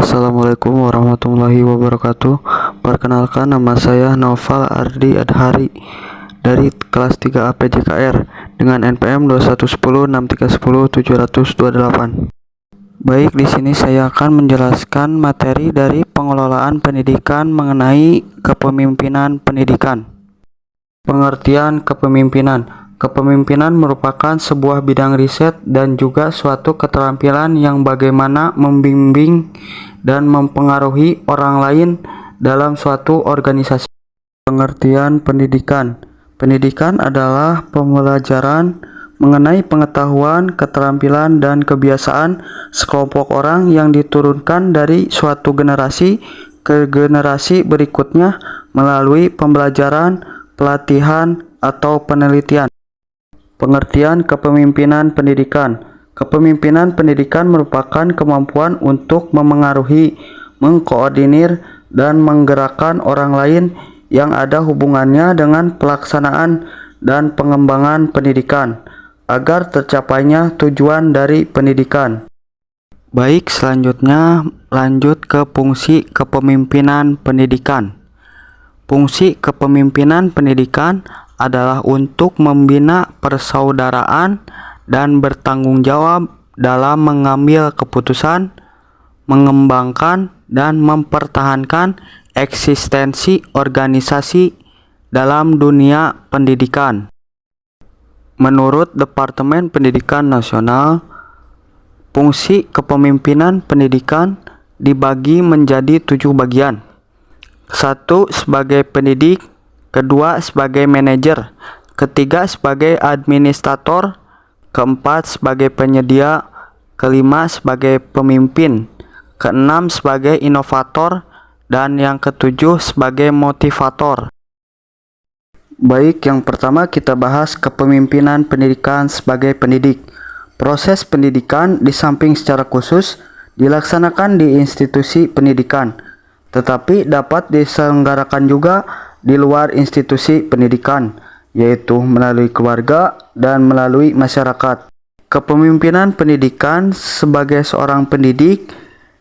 Assalamualaikum warahmatullahi wabarakatuh. Perkenalkan, nama saya Naufal Ardi Adhari dari kelas 3A PJKR dengan NPM 21106310 728. Baik, di sini saya akan menjelaskan materi dari pengelolaan pendidikan mengenai kepemimpinan pendidikan. Pengertian kepemimpinan. Kepemimpinan merupakan sebuah bidang riset dan juga suatu keterampilan yang bagaimana membimbing dan mempengaruhi orang lain dalam suatu organisasi. Pengertian pendidikan. Pendidikan adalah pembelajaran mengenai pengetahuan, keterampilan, dan kebiasaan sekelompok orang yang diturunkan dari suatu generasi ke generasi berikutnya melalui pembelajaran, pelatihan, atau penelitian. Pengertian kepemimpinan pendidikan. Kepemimpinan pendidikan merupakan kemampuan untuk memengaruhi, mengkoordinir, dan menggerakkan orang lain yang ada hubungannya dengan pelaksanaan dan pengembangan pendidikan, agar tercapainya tujuan dari pendidikan. Baik, selanjutnya lanjut ke fungsi kepemimpinan pendidikan. Fungsi kepemimpinan pendidikan adalah untuk membina persaudaraan dan bertanggung jawab dalam mengambil keputusan, mengembangkan, dan mempertahankan eksistensi organisasi dalam dunia pendidikan. Menurut Departemen Pendidikan Nasional, fungsi kepemimpinan pendidikan dibagi menjadi 7 bagian. 1. Sebagai pendidik, kedua sebagai manajer, ketiga sebagai administrator, keempat sebagai penyedia, kelima sebagai pemimpin, keenam sebagai inovator, dan yang ketujuh sebagai motivator. Baik, yang pertama kita bahas kepemimpinan pendidikan sebagai pendidik. Proses pendidikan di samping secara khusus dilaksanakan di institusi pendidikan, tetapi dapat diselenggarakan juga di luar institusi pendidikan, yaitu melalui keluarga dan melalui masyarakat. Kepemimpinan pendidikan sebagai seorang pendidik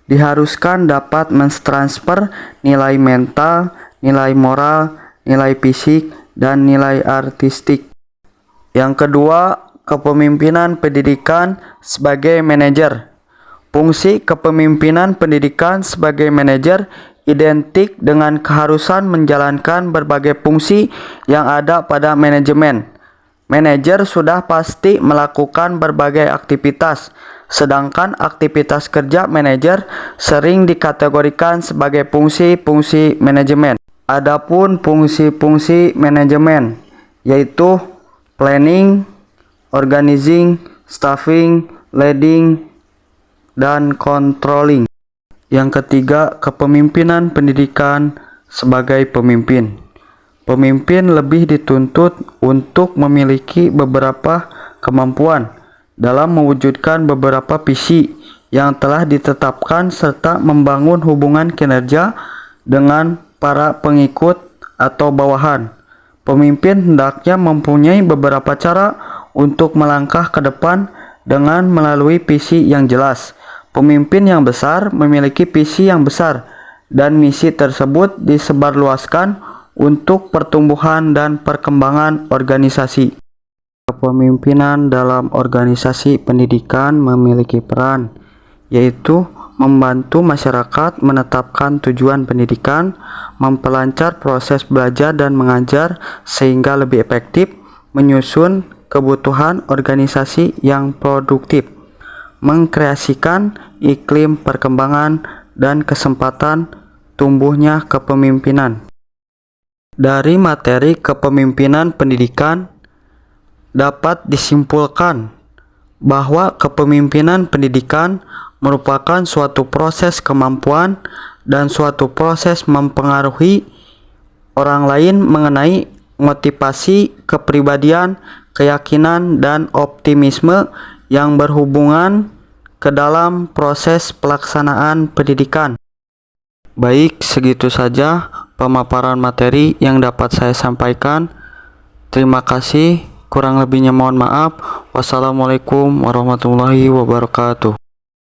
diharuskan dapat mentransfer nilai mental, nilai moral, nilai fisik, dan nilai artistik. Yang kedua, kepemimpinan pendidikan sebagai manajer. Fungsi kepemimpinan pendidikan sebagai manajer identik dengan keharusan menjalankan berbagai fungsi yang ada pada manajemen. Manajer sudah pasti melakukan berbagai aktivitas, sedangkan aktivitas kerja manajer sering dikategorikan sebagai fungsi-fungsi manajemen. Adapun fungsi-fungsi manajemen yaitu planning, organizing, staffing, leading, dan controlling. Yang ketiga, kepemimpinan pendidikan sebagai pemimpin. Pemimpin lebih dituntut untuk memiliki beberapa kemampuan dalam mewujudkan beberapa visi yang telah ditetapkan serta membangun hubungan kinerja dengan para pengikut atau bawahan. Pemimpin hendaknya mempunyai beberapa cara untuk melangkah ke depan dengan melalui visi yang jelas. Pemimpin yang besar memiliki visi yang besar dan misi tersebut disebarluaskan untuk pertumbuhan dan perkembangan organisasi. Kepemimpinan dalam organisasi pendidikan memiliki peran, yaitu membantu masyarakat menetapkan tujuan pendidikan, memperlancar proses belajar dan mengajar sehingga lebih efektif, menyusun kebutuhan organisasi yang produktif, mengkreasikan iklim perkembangan dan kesempatan tumbuhnya kepemimpinan. Dari materi kepemimpinan pendidikan dapat disimpulkan bahwa kepemimpinan pendidikan merupakan suatu proses kemampuan dan suatu proses mempengaruhi orang lain mengenai motivasi, kepribadian, keyakinan, dan optimisme yang berhubungan ke dalam proses pelaksanaan pendidikan. Baik, segitu saja pemaparan materi yang dapat saya sampaikan. Terima kasih, kurang lebihnya mohon maaf. Wassalamualaikum warahmatullahi wabarakatuh.